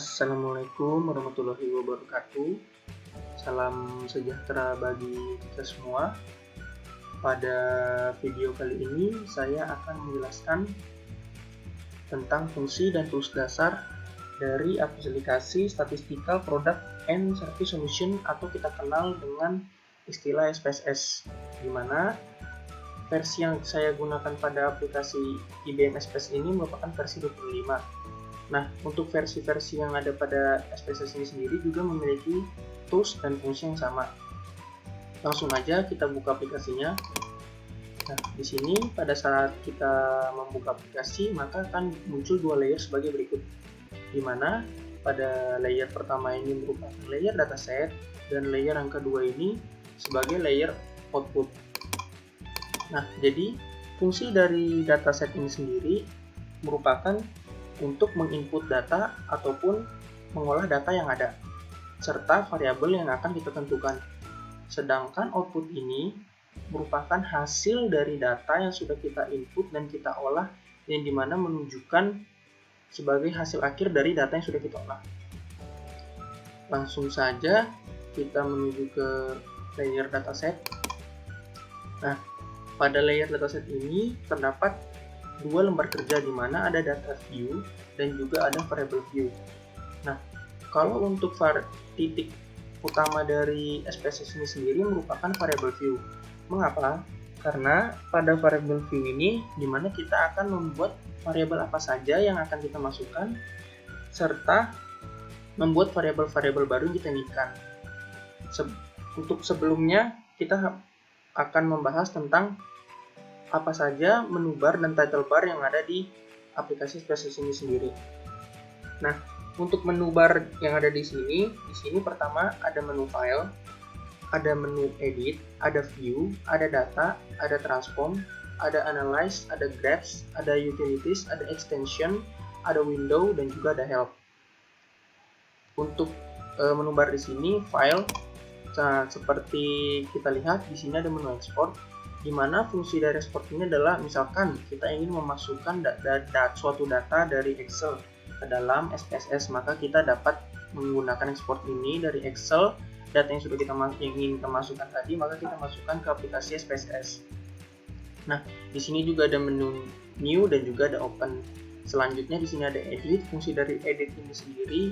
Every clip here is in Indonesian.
Assalamualaikum warahmatullahi wabarakatuh. Salam sejahtera bagi kita semua. Pada video kali ini saya akan menjelaskan tentang fungsi dan tools dasar dari aplikasi Statistical Product and Service Solution atau kita kenal dengan istilah SPSS, di mana versi yang saya gunakan pada aplikasi IBM SPSS ini merupakan versi 25. Nah, untuk versi-versi yang ada pada SPSS ini sendiri juga memiliki tools dan fungsi yang sama. Langsung aja kita buka aplikasinya. Nah, di sini pada saat kita membuka aplikasi, maka akan muncul dua layer sebagai berikut. Di mana pada layer pertama ini merupakan layer dataset, dan layer yang kedua ini sebagai layer output. Nah, jadi fungsi dari dataset ini sendiri merupakan untuk menginput data ataupun mengolah data yang ada, serta variabel yang akan kita tentukan. Sedangkan output ini merupakan hasil dari data yang sudah kita input dan kita olah, yang dimana menunjukkan sebagai hasil akhir dari data yang sudah kita olah. Langsung saja kita menuju ke layer dataset. Nah, pada layer dataset ini terdapat dua lembar kerja, di mana ada data view dan juga ada variable view. Nah, kalau untuk titik utama dari SPSS ini sendiri merupakan variable view. Mengapa? Karena pada variable view ini di mana kita akan membuat variabel apa saja yang akan kita masukkan, serta membuat variabel-variabel baru yang kita inginkan. Untuk sebelumnya kita akan membahas tentang apa saja menu bar dan title bar yang ada di aplikasi SPSS ini sendiri. Nah, untuk menu bar yang ada di sini pertama ada menu file, ada menu edit, ada view, ada data, ada transform, ada analyze, ada graphs, ada utilities, ada extension, ada window, dan juga ada help. Untuk menu bar di sini file, seperti kita lihat di sini ada menu export, di mana fungsi dari export ini adalah misalkan kita ingin memasukkan suatu data dari Excel ke dalam SPSS, maka kita dapat menggunakan export ini dari Excel, data yang sudah ingin kita masukkan tadi, maka kita masukkan ke aplikasi SPSS. Nah, di sini juga ada menu new dan juga ada open. Selanjutnya di sini ada edit. Fungsi dari edit ini sendiri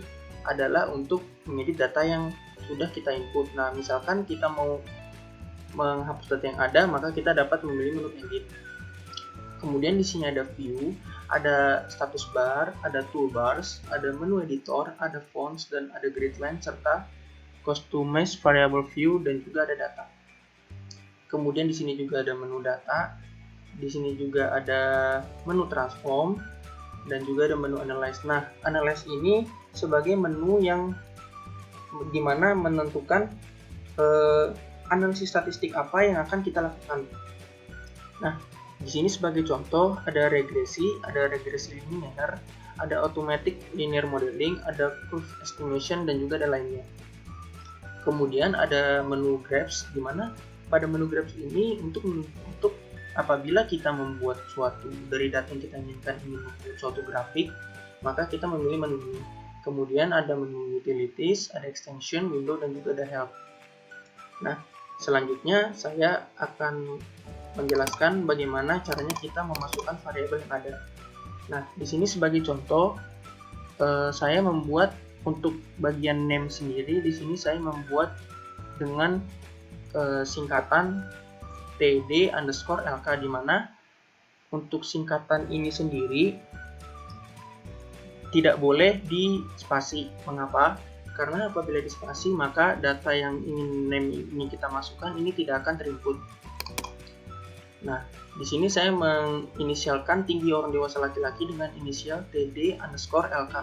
adalah untuk mengedit data yang sudah kita input. Nah, misalkan kita mau menghapus data yang ada, maka kita dapat memilih menu edit. Kemudian di sini ada view, ada status bar, ada toolbars, ada menu editor, ada fonts, dan ada grid line, serta customize variable view, dan juga ada data. Kemudian di sini juga ada menu data, di sini juga ada menu transform, dan juga ada menu analyze. Nah, analyze ini sebagai menu yang dimana menentukan analisis statistik apa yang akan kita lakukan. Nah, di sini sebagai contoh ada regresi linear, ada automatic linear modeling, ada curve estimation, dan juga ada lainnya. Kemudian ada menu graphs, di mana pada menu graphs ini untuk apabila kita membuat suatu dari data yang kita inginkan ingin membuat suatu grafik, maka kita memilih menu ini. Kemudian ada menu utilities, ada extension, window, dan juga ada help. Nah, selanjutnya saya akan menjelaskan bagaimana caranya kita memasukkan variabel yang ada. Nah, di sini sebagai contoh saya membuat untuk bagian name sendiri. Di sini saya membuat dengan singkatan td_lk, di mana untuk singkatan ini sendiri tidak boleh di spasi. Mengapa? Karena apabila di spasi, maka data yang ingin name ini kita masukkan ini tidak akan terinput. Nah, di sini saya menginisialkan tinggi orang dewasa laki-laki dengan inisial td_lk.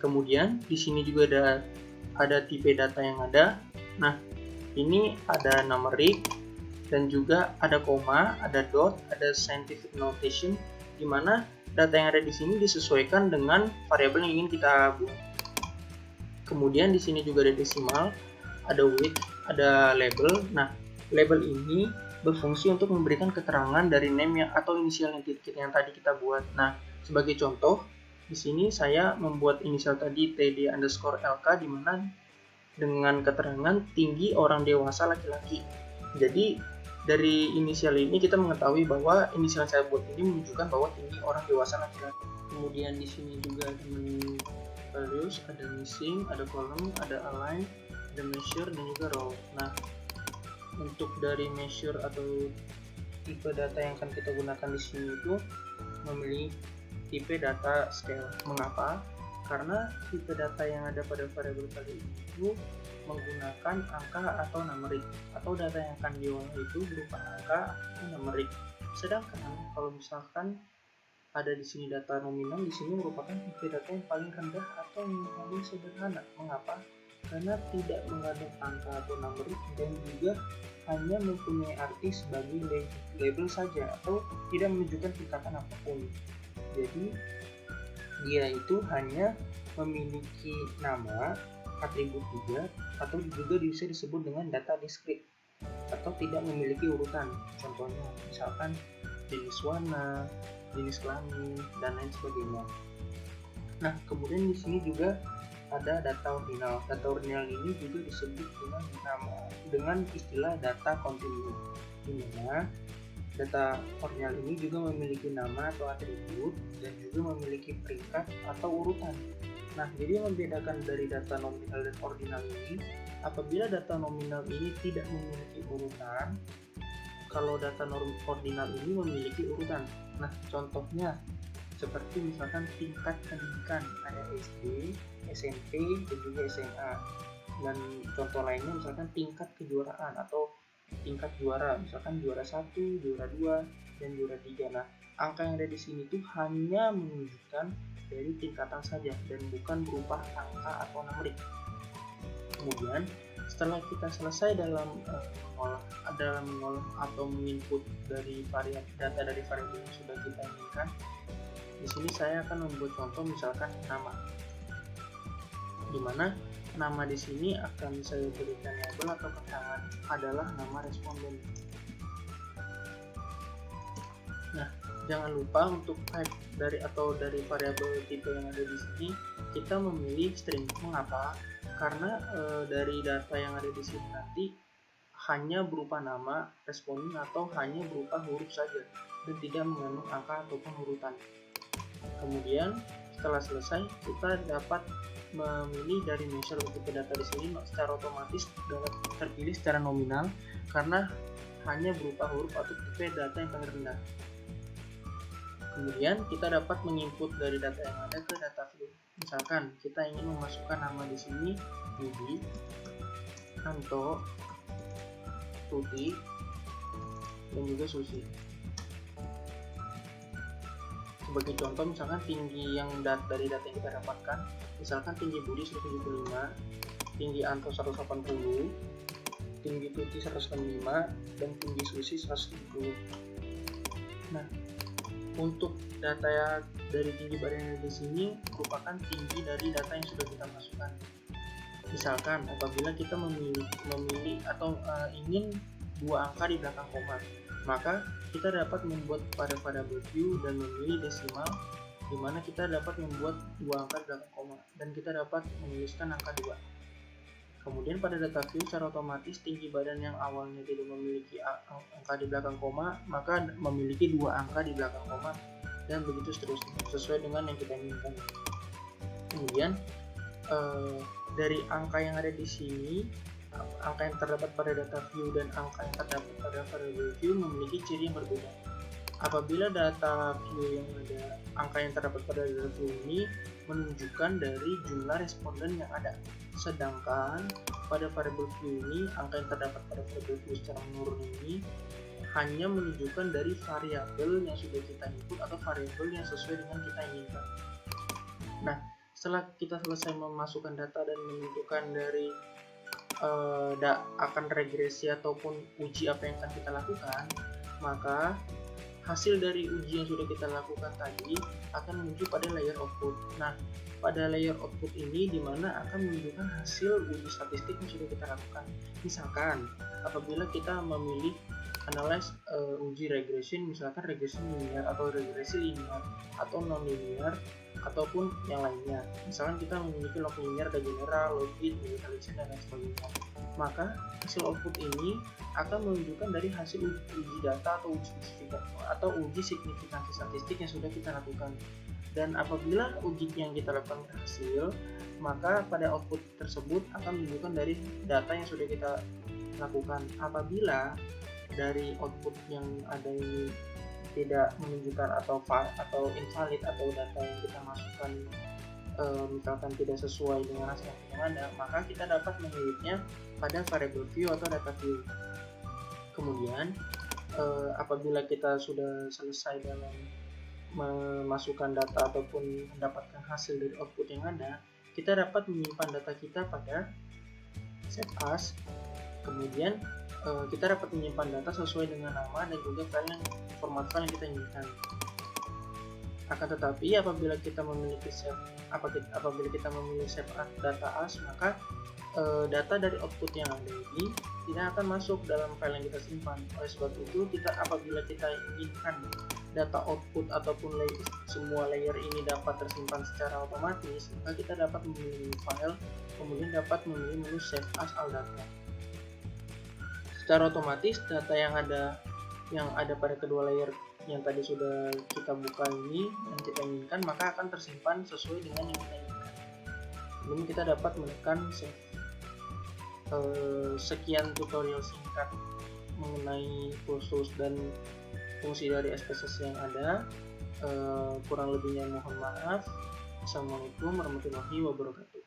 Kemudian di sini juga ada tipe data yang ada. Nah, ini ada numeric dan juga ada koma, ada dot, ada scientific notation, di mana data yang ada di sini disesuaikan dengan variabel yang ingin kita buat. Kemudian di sini juga ada desimal, ada width, ada label. Nah, label ini berfungsi untuk memberikan keterangan dari name atau inisial yang tadi kita buat. Nah, sebagai contoh, Di sini saya membuat inisial tadi TD_LK, di mana dengan keterangan tinggi orang dewasa laki-laki. Jadi dari inisial ini kita mengetahui bahwa inisial saya buat ini menunjukkan bahwa tinggi orang dewasa laki-laki. Kemudian di sini juga ada menu values, ada missing, ada column, ada align, ada measure, dan juga row. Nah, untuk dari measure atau tipe data yang akan kita gunakan di sini itu memilih tipe data scale. Mengapa? Karena tipe data yang ada pada variabel kali ini itu menggunakan angka atau numerik, atau data yang akan diolah itu berupa angka atau numerik. Sedangkan kalau misalkan ada di sini data nominal, di sini merupakan tipe data yang paling rendah atau yang paling sederhana. Mengapa? Karena tidak mengandung angka atau numerik dan juga hanya mempunyai arti sebagai label saja atau tidak menunjukkan tingkatan apapun. Jadi dia itu hanya memiliki nama, atribut juga, atau juga bisa disebut dengan data diskrit atau tidak memiliki urutan. Contohnya misalkan jenis warna, jenis kelamin, dan lain sebagainya. Nah, kemudian di sini juga ada data ordinal. Data ordinal ini juga disebut dengan istilah data kontinu, di mana data ordinal ini juga memiliki nama atau atribut dan juga memiliki peringkat atau urutan. Nah, jadi yang membedakan dari data nominal dan ordinal ini, apabila data nominal ini tidak memiliki urutan, kalau data ordinal ini memiliki urutan. Nah, contohnya seperti misalkan tingkat pendidikan, ada SD, SMP, dan juga SMA. Dan contoh lainnya misalkan tingkat kejuaraan atau tingkat juara, misalkan juara 1, juara 2, dan juara 3. Nah, angka yang ada di sini tuh hanya menunjukkan dari tingkatan saja dan bukan berupa angka atau numerik. Kemudian setelah kita selesai dalam mengolah atau menginput dari data dari variabel yang sudah kita inginkan, di sini saya akan membuat contoh misalkan nama, di mana nama di sini akan saya berikan label atau keterangan adalah nama responden. Nah, jangan lupa untuk type dari variabel tipe yang ada di sini kita memilih string. Mengapa? Karena dari data yang ada di sini nanti hanya berupa nama responden atau hanya berupa huruf saja dan tidak mengandung angka ataupun urutan. Kemudian setelah selesai kita dapat memilih dari measure tipe data di sini secara otomatis terpilih secara nominal karena hanya berupa huruf atau tipe data yang paling rendah. Kemudian kita dapat menginput dari data yang ada ke data view. Misalkan kita ingin memasukkan nama di sini Budi, Anto, Tuti, dan juga Susi. Sebagai contoh, misalkan tinggi yang dari data yang kita dapatkan, misalkan tinggi Budi 175, tinggi Anto 180, tinggi Tuti 165, dan tinggi Susi 170. Nah, untuk data dari tinggi badan yang di sini merupakan tinggi dari data yang sudah kita masukkan. Misalkan apabila kita memilih atau ingin dua angka di belakang koma, maka kita dapat membuat pada variabel view dan memilih desimal, di mana kita dapat membuat dua angka di belakang koma dan kita dapat menuliskan angka 2. Kemudian pada data view secara otomatis tinggi badan yang awalnya tidak memiliki angka di belakang koma maka memiliki dua angka di belakang koma dan begitu seterusnya sesuai dengan yang kita inginkan. Kemudian dari angka yang ada di sini, angka yang terdapat pada data view dan angka yang terdapat pada variable view memiliki ciri yang berbeda. Apabila data view yang ada, angka yang terdapat pada data view ini menunjukkan dari jumlah responden yang ada, sedangkan pada variable view ini, angka yang terdapat pada variable view secara menurun ini hanya menunjukkan dari variabel yang sudah kita input atau variabel yang sesuai dengan kita inginkan. Nah, setelah kita selesai memasukkan data dan menentukan dari akan regresi ataupun uji apa yang akan kita lakukan, maka hasil dari uji yang sudah kita lakukan tadi akan menuju pada layer output. Nah, pada layer output ini dimana akan menunjukkan hasil uji statistik yang sudah kita lakukan. Misalkan apabila kita memilih analyze uji regression, misalkan regresi linear atau regresi linear atau non linear ataupun yang lainnya. Misalkan kita memiliki log linear, ada general, logit, digitalization, dan lain sebagainya. Maka hasil output ini akan menunjukkan dari hasil uji data atau uji signifikansi statistik yang sudah kita lakukan. Dan apabila uji yang kita lakukan berhasil, maka pada output tersebut akan menunjukkan dari data yang sudah kita lakukan. Apabila dari output yang ada ini tidak menunjukkan atau invalid, atau data yang kita masukkan misalkan tidak sesuai dengan hasil yang ada, maka kita dapat menyelipnya pada variable view atau data view. Kemudian apabila kita sudah selesai dalam memasukkan data ataupun mendapatkan hasil dari output yang ada, kita dapat menyimpan data kita pada save as. Kemudian kita dapat menyimpan data sesuai dengan nama dan juga format file yang kita inginkan. Akan tetapi apabila kita memilih save data as, maka data dari output yang ada ini tidak akan masuk dalam file yang kita simpan. Oleh sebab itu, apabila kita inginkan data output ataupun semua layer ini dapat tersimpan secara otomatis, maka kita dapat memilih file, kemudian dapat memilih menu save as all data. Secara otomatis data yang ada pada kedua layer yang tadi sudah kita buka ini yang kita inginkan, maka akan tersimpan sesuai dengan yang kita inginkan. Kemudian kita dapat menekan save. Sekian tutorial singkat mengenai khusus dan fungsi dari SPSS yang ada. Kurang lebihnya mohon maaf. Assalamualaikum warahmatullahi wabarakatuh.